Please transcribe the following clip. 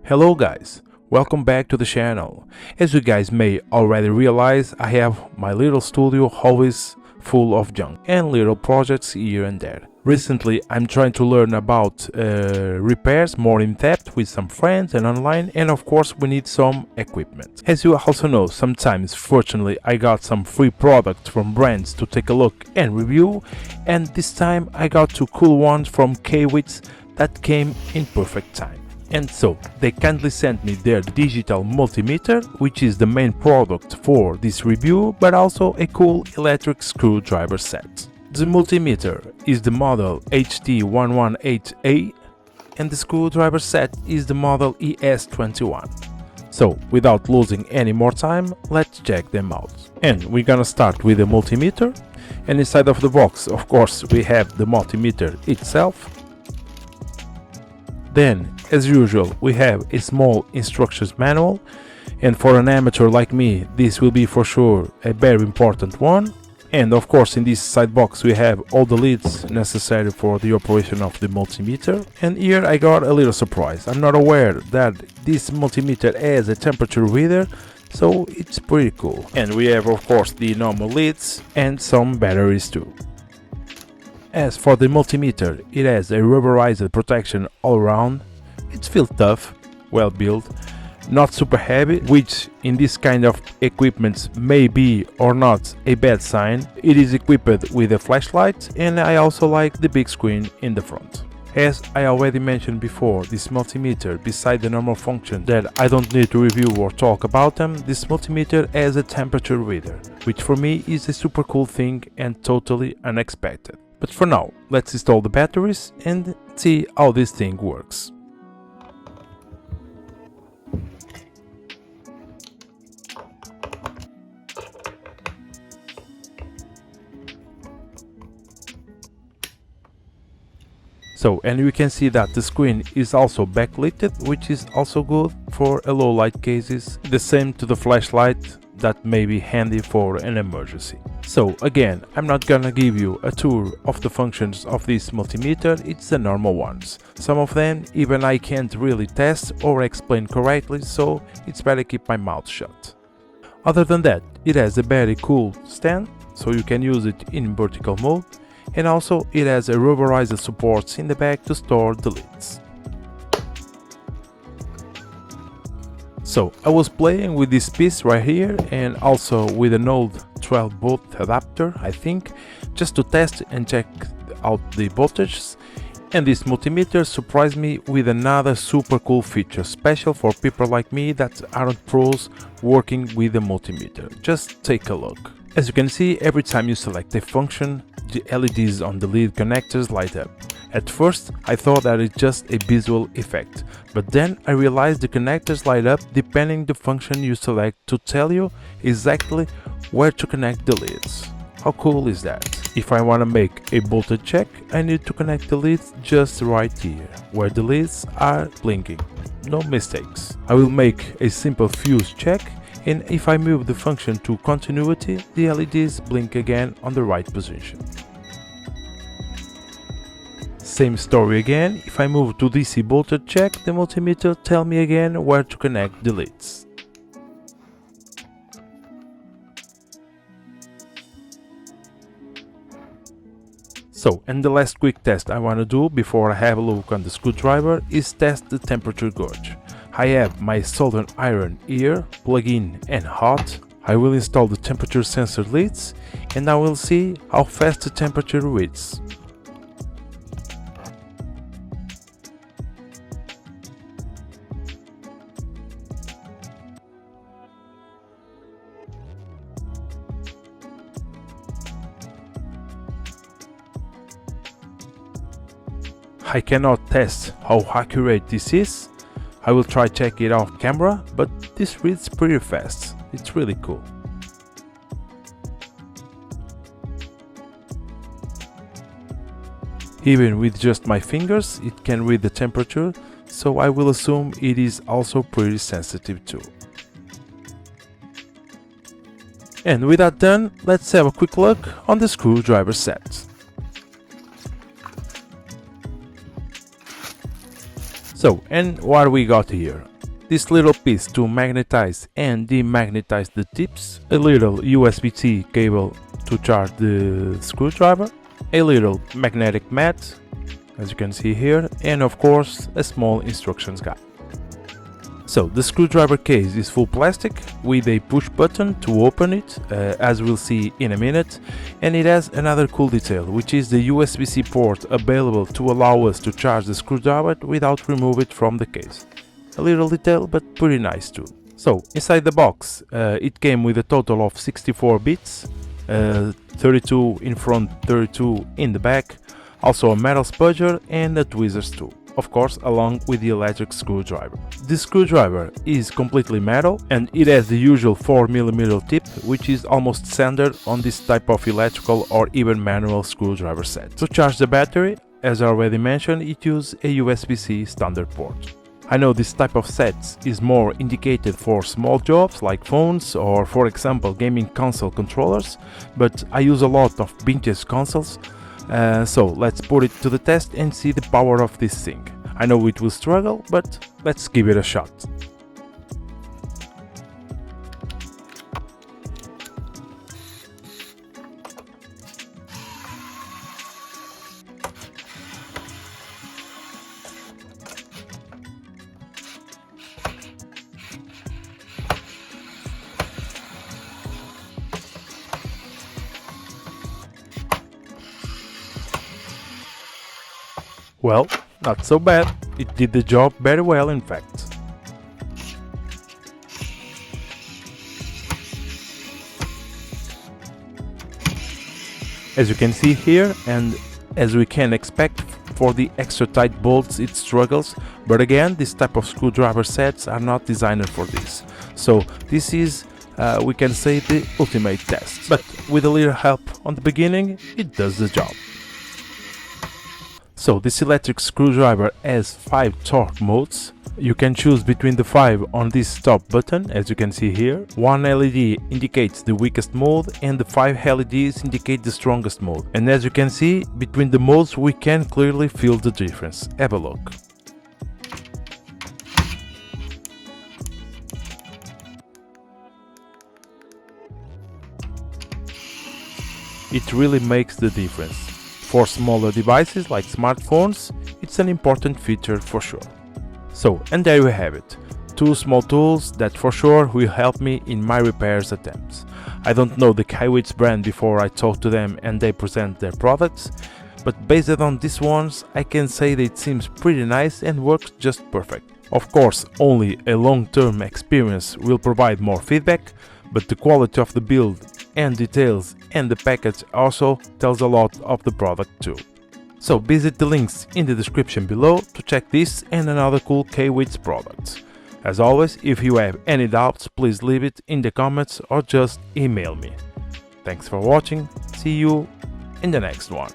Hello guys, welcome back to the channel. As you guys may already realize, I have my little studio always full of junk and little projects here and there. Recently I'm trying to learn about repairs more in depth with some friends and online, and of course we need some equipment. As you also know, sometimes fortunately I got some free products from brands to take a look and review, and this time I got two cool ones from Kaiweets that came in perfect time. And so they kindly sent me their digital multimeter, which is the main product for this review, but also a cool electric screwdriver set. The multimeter is the model HT118A and the screwdriver set is the model ES21. So without losing any more time, let's check them out. And we're gonna start with the multimeter, and inside of the box of course we have the multimeter itself. Then, as usual, we have a small instructions manual, and for an amateur like me, this will be for sure a very important one. And of course, in this side box we have all the leads necessary for the operation of the multimeter. And here I got a little surprise. I'm not aware that this multimeter has a temperature reader, so it's pretty cool. And we have of course the normal leads and some batteries too. As for the multimeter, it has a rubberized protection all around. It feels tough, well built, not super heavy, which in this kind of equipment may be or not a bad sign. It is equipped with a flashlight, and I also like the big screen in the front. As I already mentioned before, this multimeter, beside the normal function that I don't need to review or talk about them, this multimeter has a temperature reader, which for me is a super cool thing and totally unexpected. But for now, let's install the batteries and see how this thing works. So, and you can see that the screen is also backlit, which is also good for a low light cases, the same to the flashlight that may be handy for an emergency. So again, I'm not gonna give you a tour of the functions of this multimeter, it's the normal ones. Some of them even I can't really test or explain correctly, so it's better keep my mouth shut. Other than that, it has a very cool stand, so you can use it in vertical mode, and also it has a rubberized supports in the back to store the leads. So I was playing with this piece right here and also with an old 12 volt adapter, I think, just to test and check out the voltages. And this multimeter surprised me with another super cool feature, special for people like me that aren't pros working with the multimeter. Just take a look. As you can see, every time you select a function, the LEDs on the lead connectors light up. At first, I thought that it's just a visual effect, but then I realized the connectors light up depending the function you select to tell you exactly where to connect the leads. How cool is that? If I want to make a voltage check, I need to connect the leads just right here, where the leads are blinking. No mistakes. I will make a simple fuse check, and if I move the function to continuity, the LEDs blink again on the right position. Same story again, if I move to DC voltage check, the multimeter tell me again where to connect the leads. So, and the last quick test I want to do before I have a look on the screwdriver is test the temperature gauge. I have my soldering iron here, plug in and hot. I will install the temperature sensor leads and I will see how fast the temperature reads. I cannot test how accurate this is. I will try check it off camera, but this reads pretty fast. It's really cool. Even with just my fingers, it can read the temperature, so I will assume it is also pretty sensitive too. And with that done, let's have a quick look on the screwdriver set. So, and what we got here? this little piece to magnetize and demagnetize the tips, a little USB-C cable to charge the screwdriver, a little magnetic mat, as you can see here, and of course a small instructions guide. So the screwdriver case is full plastic with a push button to open it, as we'll see in a minute, and it has another cool detail, which is the USB-C port available to allow us to charge the screwdriver without remove it from the case. A little detail, but pretty nice too. So inside the box it came with a total of 64 bits, 32 in front, 32 in the back, also a metal spudger and a tweezers too, of course along with the electric screwdriver. This screwdriver is completely metal and it has the usual 4mm tip, which is almost standard on this type of electrical or even manual screwdriver set. To charge the battery, as I already mentioned, it uses a USB-C standard port. I know this type of sets is more indicated for small jobs like phones or, for example, gaming console controllers, but I use a lot of vintage consoles, so let's put it to the test and see the power of this thing. I know it will struggle, but let's give it a shot. Well, not so bad. It did the job very well, in fact. As you can see here, and as we can expect, for the extra tight bolts it struggles, but again, this type of screwdriver sets are not designed for this. So this is, we can say, the ultimate test. But with a little help on the beginning, it does the job. So this electric screwdriver has 5 torque modes. You can choose between the 5 on this top button, as you can see here. One LED indicates the weakest mode and the 5 LEDs indicate the strongest mode. And as you can see, between the modes we can clearly feel the difference. Have a look. It really makes the difference. For smaller devices like smartphones, it's an important feature for sure. So, and there you have it. 2 small tools that for sure will help me in my repairs attempts. I don't know the Kaiweets brand before I talk to them and they present their products, but based on these ones, I can say that it seems pretty nice and works just perfect. Of course, only a long-term experience will provide more feedback, but the quality of the build and details and the package also tells a lot of the product too. So visit the links in the description below to check this and another cool Kaiweets products. As always, if you have any doubts, please leave it in the comments or just email me. Thanks for watching, see you in the next one.